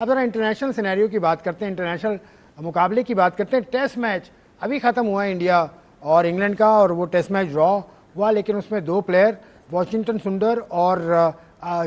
अब जरा international scenario की बात करते हैं, इंटरनेशनल मुकाबले की बात करते हैं। टेस्ट मैच अभी ख़त्म हुआ है इंडिया और इंग्लैंड का, और वो टेस्ट मैच ड्रॉ हुआ, लेकिन उसमें दो प्लेयर वॉशिंगटन सुंदर और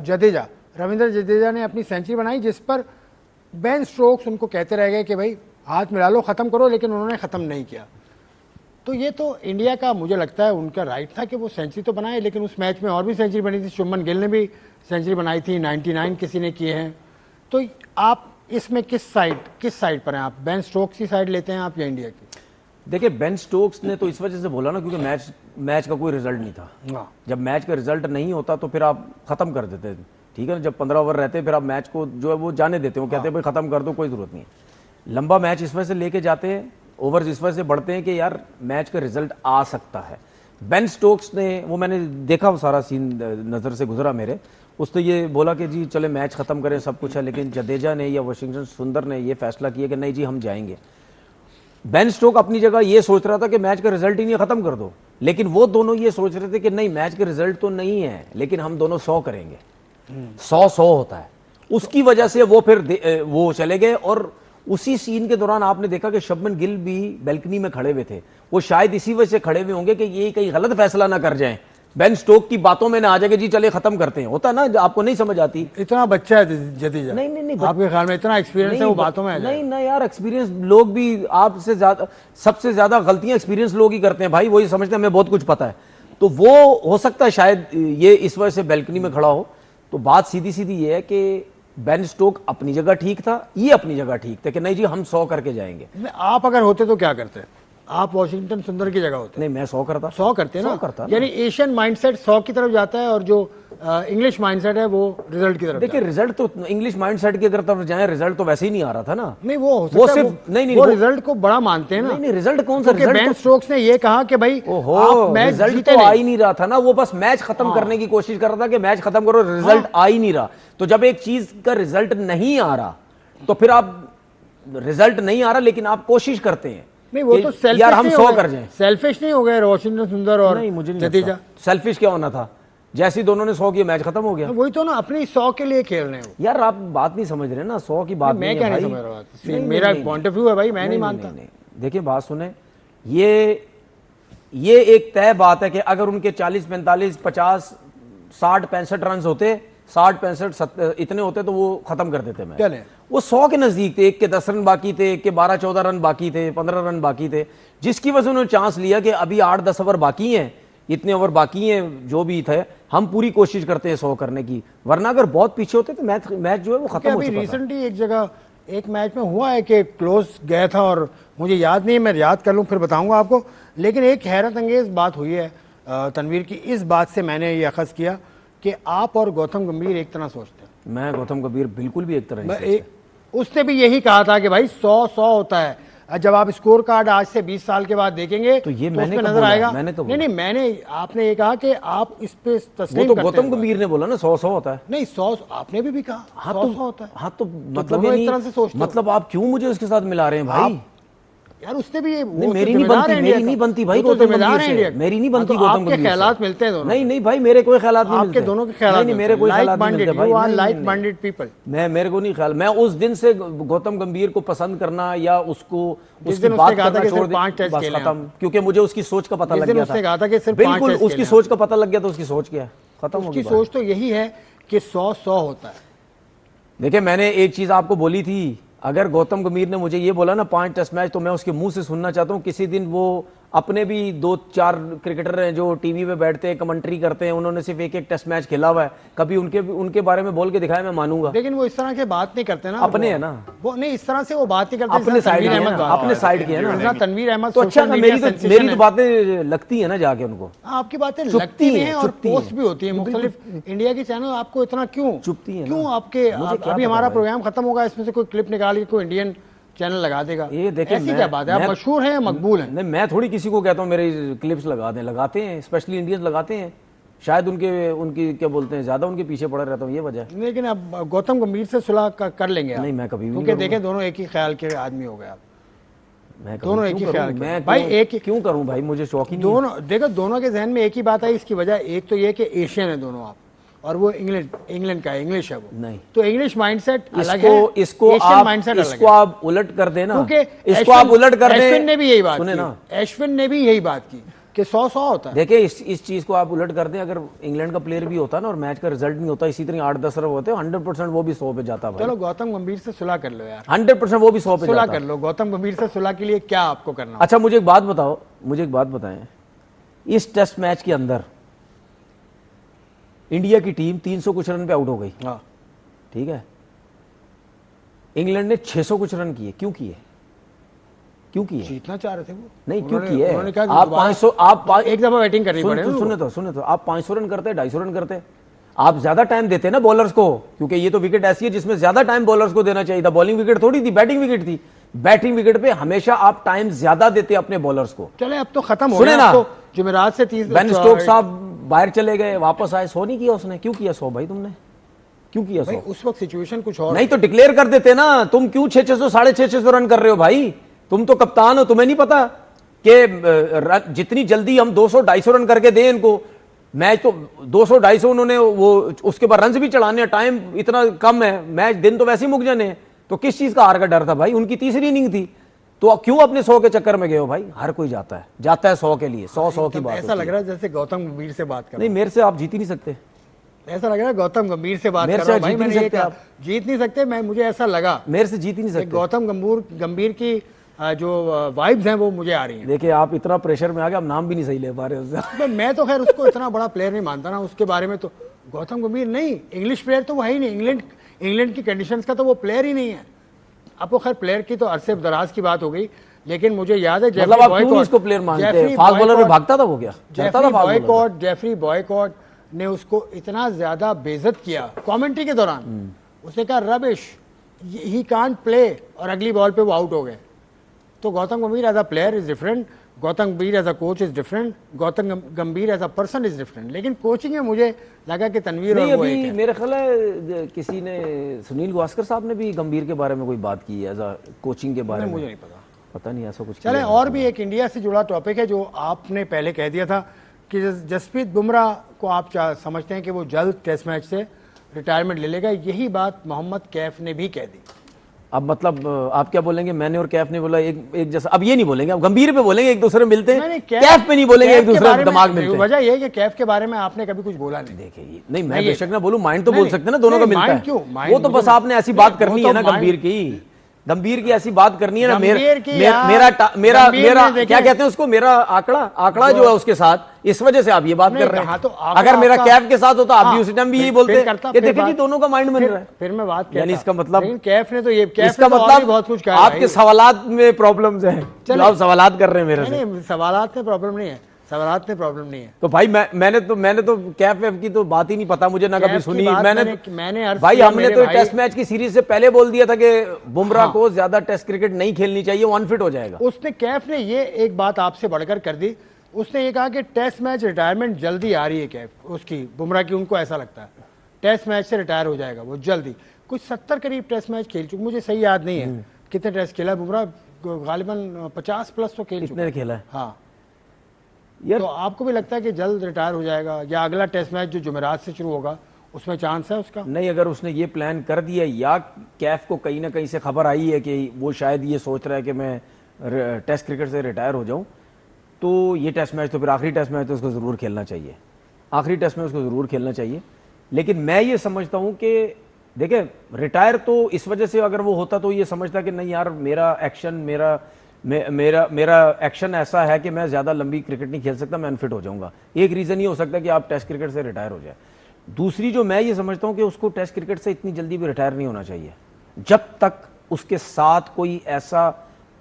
जडेजा, रविंद्र जडेजा ने अपनी सेंचुरी बनाई, जिस पर बेन स्टोक्स उनको कहते रह गए कि भाई हाथ मिला लो, ख़त्म करो, लेकिन उन्होंने ख़त्म नहीं किया। तो ये तो इंडिया का, मुझे लगता है उनका राइट था कि वो सेंचुरी तो बनाए, लेकिन उस मैच में और भी सेंचुरी बनी थी। शुभमन गिल ने भी सेंचुरी बनाई थी, 99 किसी ने किए हैं। तो आप इसमें किस साइड पर हैं आप? बेन स्टोक्स की साइड लेते हैं आप या इंडिया की? देखिए, बेन स्टोक्स ने तो इस वजह से बोला ना, क्योंकि मैच का कोई रिजल्ट नहीं था। जब मैच का रिजल्ट नहीं होता तो फिर आप खत्म कर देते, ठीक है ना। जब 15 ओवर रहते फिर आप मैच को जो है वो जाने देते हो, कहते हैं भाई खत्म कर दो, कोई जरूरत नहीं है। लंबा मैच इस वजह से लेके जाते हैं, ओवर्स इस वजह से बढ़ते हैं कि यार मैच का रिजल्ट आ सकता है। बेन स्टोक्स ने, वो मैंने देखा, वो सारा सीन नज़र से गुजरा मेरे, उसने ये बोला कि जी चले मैच ख़त्म करें, सब कुछ है, लेकिन जडेजा ने या वॉशिंगटन सुंदर ने ये फैसला किया कि नहीं जी हम जाएंगे। बेन स्टोक अपनी जगह ये सोच रहा था कि मैच का रिजल्ट ही नहीं, ख़त्म कर दो, लेकिन वो दोनों ये सोच रहे थे कि नहीं, मैच का रिजल्ट तो नहीं है, लेकिन हम दोनों 100 करेंगे। 100 होता है, उसकी वजह से वो फिर वो चले गए। और उसी सीन के दौरान आपने देखा कि शुभमन गिल भी बैल्कनी में खड़े हुए थे, वो शायद इसी वजह से खड़े हुए होंगे कि ये कहीं गलत फैसला ना कर जाएं, बेन स्टोक की बातों में ना आ जाए कि जी चले खत्म करते हैं। होता ना, आपको नहीं समझ आती। इतना बच्चा है जडेजा, नहीं, आपके ख्याल में इतना एक्सपीरियंस है वो बातों में आ जाए? नहीं ना यार, एक्सपीरियंस लोग भी आपसे ज्यादा, सबसे ज्यादा गलतियां एक्सपीरियंस लोग ही करते हैं भाई। वही समझते हैं हमें बहुत कुछ पता है, तो वो हो सकता है शायद ये इस वजह से बैल्कनी में खड़ा हो। तो बात सीधी सीधी ये है कि बेन स्टोक अपनी जगह ठीक था, ये अपनी जगह ठीक था कि नहीं जी हम 100 करके जाएंगे। आप अगर होते तो क्या करते? आप वॉशिंगटन सुंदर की जगह होते? नहीं, मैं 100 करता। 100 करते ना? 100 करता। यानी एशियन माइंडसेट 100 की तरफ जाता है, और जो इंग्लिश माइंडसेट है वो रिजल्ट की तरफ। देखिए, रिजल्ट तो इंग्लिश माइंडसेट की तरफ जाए, रिजल्ट तो वैसे ही नहीं आ रहा था ना। नहीं, वो सिर्फ नहीं, वो रिजल्ट को बड़ा मानते हैं ना। नहीं, रिजल्ट कौन सा? रिजल्ट बेन स्टोक्स ने ये कहा कि भाई आप मैच रिजल्ट तो आ ही नहीं रहा था ना, वो बस मैच खत्म करने की कोशिश कर रहा था कि मैच खत्म करो, रिजल्ट आ ही नहीं रहा। तो जब एक चीज का रिजल्ट नहीं आ रहा तो फिर आप, रिजल्ट नहीं आ रहा लेकिन आप कोशिश करते हैं। नहीं, वो तो सेल्फिश, यार हम 100 कर जाएं। सेल्फिश नहीं हो गए वॉशिंगटन सुंदर और जडेजा? सेल्फिश क्या होना था? जैसे दोनों ने 100 किया, मैच खत्म हो गया। वही तो ना, अपनी 100 के लिए खेल रहे हो यार। आप बात नहीं समझ रहे ना, 100 की बात मैं क्या नहीं समझ रहा, मेरा पॉइंट ऑफ व्यू है भाई, मैं नहीं मानता। देखिए बात सुने, ये एक तय बात है कि अगर उनके 40, 45, 50, 60, 65 रन होते, 60, 65 इतने होते तो वो खत्म कर देते मैच। वो 100 के नजदीक थे, एक के 10 रन बाकी थे, एक के 12, 14 रन बाकी थे, 15 रन बाकी थे, जिसकी वजह से उन्होंने चांस लिया कि अभी 8, 10 ओवर बाकी हैं, इतने ओवर बाकी हैं, जो भी थे हम पूरी कोशिश करते हैं 100 करने की, वरना अगर बहुत पीछे होते तो मैच जो है वो खत्म हो चुका था। रिसेंटली एक जगह एक मैच में हुआ है कि क्लोज गया था, और मुझे याद नहीं है, मैं याद कर लूँ फिर बताऊंगा आपको। लेकिन एक हैरत अंगेज बात हुई है तनवीर की, इस बात से मैंने ये अखज़ किया कि आप और गौतम गंभीर एक तरह सोचते हैं। मैं गौतम गंभीर बिल्कुल भी एक तरह नहीं। उसने भी यही कहा था कि भाई 100 होता है। जब आप स्कोर कार्ड आज से 20 साल के बाद देखेंगे तो ये मैंने नजर आएगा। नहीं, आपने ये कहा कि आप इस पे तस्लीम करते हैं। गौतम गंभीर ने बोला ना 100 होता है। नहीं, 100 आपने भी कहा। हाँ, 100 होता है। हाँ, तो मतलब एक तरह से सोचते, मतलब आप क्यों मुझे उसके साथ मिला रहे हैं भाई? यार उसने भी मेरी नहीं बनती भाई गौतम गंभीर से, मेरी नहीं बनती गौतम गंभीर से। ख्यालात मिलते हैं दोनों? नहीं भाई, मेरे कोई ख्यालात नहीं मिलते। आपके दोनों के ख्यालात नहीं, मेरे कोई ख्यालात नहीं मिलते भाई। लाइक माइंडेड पीपल, मेरे को नहीं ख्याल। मैं उस दिन से गौतम गंभीर को पसंद करना या उसकी बात करना छोड़ दिया, बस खत्म। क्योंकि मुझे उसकी सोच का पता लग गया था। बिल्कुल, उसकी सोच का पता लग गया, तो उसकी सोच क्या है, खत्म हो गई। उसकी सोच तो यही है कि 100 होता है। देखिए, मैंने एक चीज आपको बोली थी, अगर गौतम गंभीर ने मुझे ये बोला ना 5 टेस्ट मैच, तो मैं उसके मुंह से सुनना चाहता हूँ किसी दिन वो अपने भी 2-4 क्रिकेटर हैं जो टीवी पे बैठते हैं, कमेंट्री करते हैं, उन्होंने सिर्फ एक टेस्ट मैच खेला हुआ है, कभी उनके बारे में बोल के दिखाया, मैं मानूंगा। लेकिन वो इस तरह की बात नहीं करते ना, अपने है ना वो। नहीं, इस तरह से वो बात नहीं करते, अपने साइड के है ना। तनवीर अहमद तो अच्छा, मेरी तो बातें लगती है ना जाके उनको। आपकी बातें लगती हैं और पोस्ट भी होती है मुख्तलिफ इंडिया की चैनल। आपको इतना क्यों चुपती है? क्यों आपके? अभी हमारा प्रोग्राम खत्म होगा, इसमें से कोई क्लिप निकाल के कोई इंडियन चैनल लगा देगा। ये देखिए, ऐसी क्या बात है? आप मशहूर हैं, मकबूल हैं। नहीं, मैं थोड़ी किसी को कहता हूँ मेरे क्लिप्स लगाते हैं, स्पेशली इंडियंस लगाते हैं। शायद उनकी क्या बोलते हैं, ज्यादा उनके पीछे पड़ा रहता हूँ, ये वजह है। लेकिन अब गौतम गंभीर से सुलह कर लेंगे? नहीं, मैं कभी भी, क्योंकि देखें दोनों एक ही ख्याल के आदमी हो गए आप। मैं दोनों एक ही ख्याल मैं भाई, एक क्यों करूं भाई? मुझे शौक ही नहीं। दोनों देखो, दोनों के जहन में एक ही बात आई। इसकी वजह एक तो ये कि एशियन है दोनों आप, और वो इंग्लैंड का इंग्लिश है वो नहीं। तो इंग्लिश माइंडसेट अलग है, इसको इसको आप उलट कर देना, क्योंकि इसको आप उलट कर दें। अश्विन ने भी यही बात सुने की ना, अश्विन ने भी यही बात की कि 100 होता है। देखिए इस चीज को आप उलट कर दें, अगर इंग्लैंड का प्लेयर भी होता ना और मैच का रिजल्ट नहीं होता, इसी तरह 8-10 रन होते, 100% वो भी 100 पे जाता भाई। चलो गौतम गंभीर से सुलह कर लो यार, 100% वो भी 100 पे सुलह जाता। कर लो गौतम गंभीर से सुलह के लिए क्या आपको करना अच्छा मुझे एक बात बताओ, मुझे एक बात बताएं, इस टेस्ट मैच के अंदर इंडिया की टीम 300 कुछ रन पे आउट हो गई, हाँ ठीक है, इंग्लैंड ने 600 कुछ रन किए, क्यों किए? क्यों किए? जीतना चाह रहे थे वो, नहीं क्यों उन्होंने- किए? उन्होंने कहा कि आप दोबारा 500 आप एक दफा बैटिंग करनी पड़े सुने तो आप 500 रन करते, 250 रन करते, आप ज्यादा टाइम देते ना बॉलर्स को, क्योंकि ये तो विकेट ऐसी है जिसमें ज्यादा टाइम बॉलर्स को देना चाहिए था। बॉलिंग विकेट थोड़ी थी, बैटिंग विकेट थी। बैटिंग विकेट पे हमेशा आप टाइम ज्यादा देते अपने बॉलर्स को। चले अब तो खत्म हो सुने गया, ना, अब तो जुमेरात से 30 बेन स्टोक्स साहब बाहर चले गए, वापस आए, 100 नहीं किया उसने, क्यों किया 100 भाई तुमने, क्यों किया 100? उस वक्त सिचुएशन कुछ और नहीं तो डिक्लेयर कर देते ना, तुम क्यों 600 650 रन कर रहे हो भाई? तुम तो कप्तान हो, तुम्हें नहीं पता कि जितनी जल्दी हम 200-250 रन करके दें इनको, मैच तो 200-250 उन्होंने वो उसके बाद रन भी चढ़ाने, टाइम इतना कम है, मैच दिन तो वैसे ही मुक जाने हैं, तो किस चीज का हार का डर था भाई? उनकी तीसरी इनिंग थी, तो क्यों अपने 100 के चक्कर में गए हो भाई? हर कोई जाता है 100 के लिए, 100 की बात ऐसा लग रहा है जैसे गौतम गंभीर से बात कर नहीं, मेरे से आप जीत ही नहीं सकते। ऐसा लग रहा है गौतम गंभीर से बात मेरे कर से रहा हूं भाई, जीत नहीं मैंने ये सकते कहा, आप। जीत नहीं सकते, मैं मुझे ऐसा लगा मेरे से जीत ही नहीं कि सकते। गौतम गंभीर की जो वाइब्स हैं वो मुझे आ रही हैं। देखिए आप इतना प्रेशर में आ गए, आप नाम भी नहीं सही ले पा रहे उससे। मैं तो खैर उसको इतना बड़ा प्लेयर नहीं मानता ना, उसके बारे में तो गौतम गंभीर नहीं, इंग्लिश प्लेयर तो वो है ही नहीं, इंग्लैंड की कंडीशंस का तो वो प्लेयर ही नहीं है। आपको खैर प्लेयर की तो अरसे दराज की बात हो गई, लेकिन मुझे याद है मतलब आप क्यों इसको प्लेयर मानते हैं? फास्ट बॉलर में भागता था वो क्या? जेफरी बॉयकॉट ने उसको इतना ज्यादा बेइज्जत किया कमेंट्री के दौरान, उसने कहा रबिश, ही कांट प्ले, और अगली बॉल पे वो आउट हो गए। तो Gautam Gambhir as a player is different, Gautam Gambhir as a coach is different, Gautam Gambhir as a person is different. लेकिन कोचिंग में मुझे लगा कि तनवीर नहीं, और वो अभी एक है। मेरे ख्याल है किसी ने, सुनील गावस्कर साहब ने भी गंभीर के बारे में कोई बात की है एज अ कोचिंग के बारे में, मुझे नहीं पता नहीं ऐसा कुछ। चलें, और भी एक इंडिया से जुड़ा टॉपिक है जो आपने पहले कह दिया था कि जसप्रीत बुमराह को आप समझते हैं कि वो जल्द टेस्ट मैच से रिटायरमेंट ले लेगा। यही बात मोहम्मद कैफ ने भी कह दी। अब मतलब आप क्या बोलेंगे? मैंने और कैफ ने बोला एक जैसा, अब ये नहीं बोलेंगे, अब गंभीर पे बोलेंगे, एक दूसरे मिलते हैं, कैफ पे नहीं बोलेंगे, एक दूसरे में दिमाग मिलते हैं। वजह यह है कि कैफ के बारे में आपने कभी कुछ बोला नहीं। देखिए नहीं, मैं बेशक ना बोलूं, माइंड तो बोल सकते हैं ना, दोनों का मिलता है। क्यों? वो तो बस आपने ऐसी बात करनी है ना गंभीर की, गंभीर की ऐसी बात करनी है ना। मेरा क्या कहते हैं उसको, मेरा आंकड़ा जो है उसके साथ, इस वजह से आप ये बात कर रहे हैं। तो अगर मेरा कैफ के साथ होता, आप भी उसी टाइम भी यही बोलते कि देखिए जी दोनों का माइंड बन रहा है। फिर मैं बात यानी इसका मतलब, कैफ ने तो ये, इसका मतलब बहुत कुछ कहा, आपके सवालात में प्रॉब्लम्स हैं, जो आप सवालात कर रहे हैं मेरे से। नहीं, सवालात में प्रॉब्लम नहीं है, सवालात में प्रॉब्लम नहीं है। तो भाई मैंने तो कैफ वेफ की तो बात ही नहीं पता मुझे, ना कभी सुनी। मैंने भाई हमने तो टेस्ट मैच की सीरीज से पहले बोल दिया था कि बुमराह को ज्यादा टेस्ट क्रिकेट नहीं खेलनी चाहिए, वो अनफिट हो जाएगा। उसने, कैफ ने ये एक बात आपसे बढ़कर कर दी, उसने ये कहा कि टेस्ट मैच रिटायरमेंट जल्दी आ रही है कैफ उसकी, बुमराह की, उनको ऐसा लगता है टेस्ट मैच से रिटायर हो जाएगा वो जल्दी। कुछ 70 करीब टेस्ट मैच खेल चुके, मुझे सही याद नहीं है कितने टेस्ट खेला बुमराह, गालिबन 50 प्लस तो खेल चुका है। खेला है हाँ यार, तो आपको भी लगता है कि जल्द रिटायर हो जाएगा, या अगला टेस्ट मैच जो जुमेरात से शुरू होगा उसमें चांस है उसका? नहीं, अगर उसने ये प्लान कर दिया, या कैफ को कहीं ना कहीं से खबर आई है कि वो शायद ये सोच रहा है कि मैं टेस्ट क्रिकेट से रिटायर हो जाऊं, तो ये टेस्ट मैच तो फिर आखिरी टेस्ट मैच तो उसको ज़रूर खेलना चाहिए, आखिरी टेस्ट में उसको ज़रूर खेलना चाहिए। लेकिन मैं ये समझता हूं कि देखिए, रिटायर तो इस वजह से अगर वो होता तो ये समझता कि नहीं यार, मेरा एक्शन मेरा एक्शन ऐसा है कि मैं ज़्यादा लंबी क्रिकेट नहीं खेल सकता, मैं अनफिट हो जाऊंगा। एक रीज़न ये हो सकता है कि आप टेस्ट क्रिकेट से रिटायर हो जाए। दूसरी जो मैं ये समझता हूं कि उसको टेस्ट क्रिकेट से इतनी जल्दी भी रिटायर नहीं होना चाहिए, जब तक उसके साथ कोई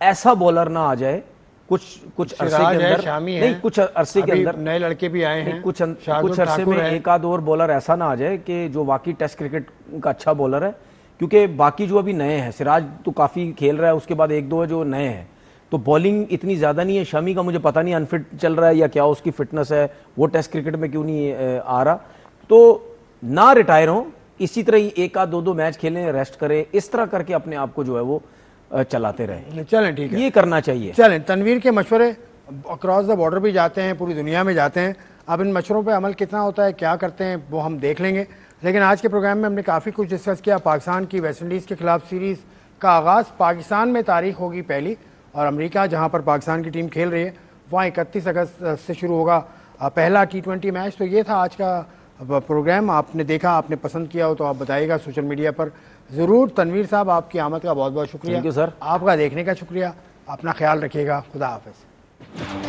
ऐसा बॉलर ना आ जाए, कुछ अरसे के अंदर, नहीं कुछ अरसे के अंदर नए लड़के भी आए हैं, कुछ अरसे में एक आध और बॉलर ऐसा ना आ जाए कि जो वाकई टेस्ट क्रिकेट का अच्छा बॉलर है, क्योंकि बाकी जो अभी नए हैं, सिराज तो काफ़ी खेल रहा है, उसके बाद एक दो है जो नए हैं, तो बॉलिंग इतनी ज़्यादा नहीं है। शमी का मुझे पता नहीं अनफिट चल रहा है या क्या उसकी फिटनेस है, वो टेस्ट क्रिकेट में क्यों नहीं आ रहा। तो ना रिटायर हो, इसी तरह ही एक आध दो मैच खेलें, रेस्ट करें, इस तरह करके अपने आप को जो है वो चलाते रहे। चलें, ठीक है, ये करना चाहिए। चलें, तनवीर के मशवरे अक्रॉस द बॉर्डर भी जाते हैं, पूरी दुनिया में जाते हैं। अब इन मशवरों पे अमल कितना होता है, क्या करते हैं, वो हम देख लेंगे। लेकिन आज के प्रोग्राम में हमने काफ़ी कुछ डिस्कस किया। पाकिस्तान की वेस्ट इंडीज़ के खिलाफ सीरीज़ का आगाज़ पाकिस्तान में तारीख होगी पहली, और अमेरिका जहां पर पाकिस्तान की टीम खेल रही है वहाँ 31 अगस्त से शुरू होगा पहला T20 मैच। तो ये था आज का प्रोग्राम। आपने देखा, आपने पसंद किया हो तो आप बताइएगा सोशल मीडिया पर ज़रूर। तनवीर साहब, आपकी आमद का बहुत बहुत शुक्रिया। Thank you sir. आपका देखने का शुक्रिया। अपना ख्याल रखिएगा। खुदा हाफिज़।